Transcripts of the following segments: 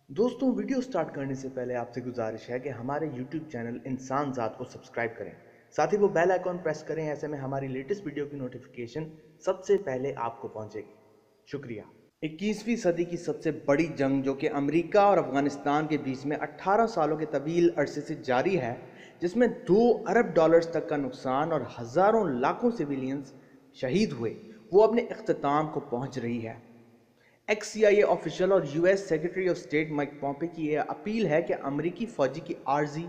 दोस्तों, video start करने से पहले आपसे गुजारिश है कि हमारे YouTube चैनल इंसान ज़ात को सब्सक्राइब करें। साथ ही वो बेल आइकॉन प्रेस करें, ऐसे में हमारी लेटेस्ट वीडियो की नोटिफिकेशन सबसे पहले आपको पहुंचेगी। शुक्रिया। 21वीं सदी की सबसे बड़ी जंग, जो कि अमेरिका और अफगानिस्तान के बीच में 18 सालों के तवील अरसे से जारी है, जिसमें 2 अरब डॉलर्स तक का नुकसान और हज़ारों लाखों सिविलियंस शहीद हुए, वो अपने इख्तिताम को पहुंच रही है। एक्स-CIA ऑफिशियल और US secretary of state Mike Pompeo की यह अपील है कि अमेरिकी फौजी की आर्जी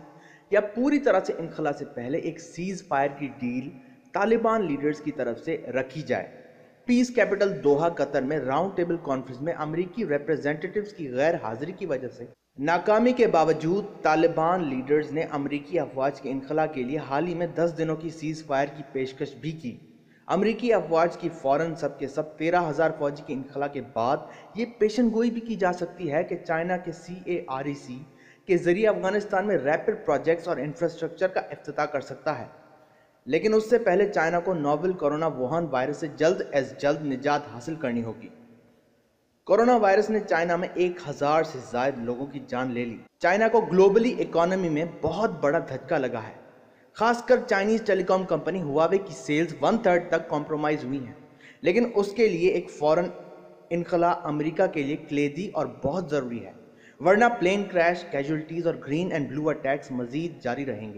या पूरी तरह से इनखला से पहले एक सीज फायर की डील तालिबान लीडर्स की तरफ से रखी जाए। पीस कैपिटल दोहा कतर में राउंड टेबल कॉन्फ्रेंस में अमेरिकी रिप्रेजेंटेटिव्स की गैर हाजिरी की वजह से नाकामी के बावजूद तालिबान लीडर्स ने अमेरिकी अफवाज के इनखला के लिए हाल ही में 10 दिनों की सीज फायर की पेशकश भी की। अमरीकी अफवाज की फौरन सब के सब 13,000 फौजी के इनखला के बाद ये पेशन गोई भी की जा सकती है कि चाइना के CAREC के जरिए अफगानिस्तान में रैपिड प्रोजेक्ट्स और इंफ्रास्ट्रक्चर का इफ्तिताह कर सकता है। लेकिन उससे पहले चाइना को नोवेल कोरोना वुहान वायरस से जल्द एज जल्द निजात हासिल करनी होगी। कोरोना वायरस ने चाइना में 1000 से ज्यादा लोगों की जान ले ली। चाइना को ग्लोबली इकोनॉमी में बहुत बड़ा धक्का लगा है। खासकर चाइनीज टेलीकॉम कंपनी हुआवे की सेल्स 1/3 तक कॉम्प्रोमाइज हुई हैं, लेकिन उसके लिए एक फौरन इनखला अमेरिका के लिए क्लेदी और बहुत ज़रूरी है, वरना प्लेन क्रैश, कैजुअल्टीज और ग्रीन एंड ब्लू अटैक्स मजीद जारी रहेंगे।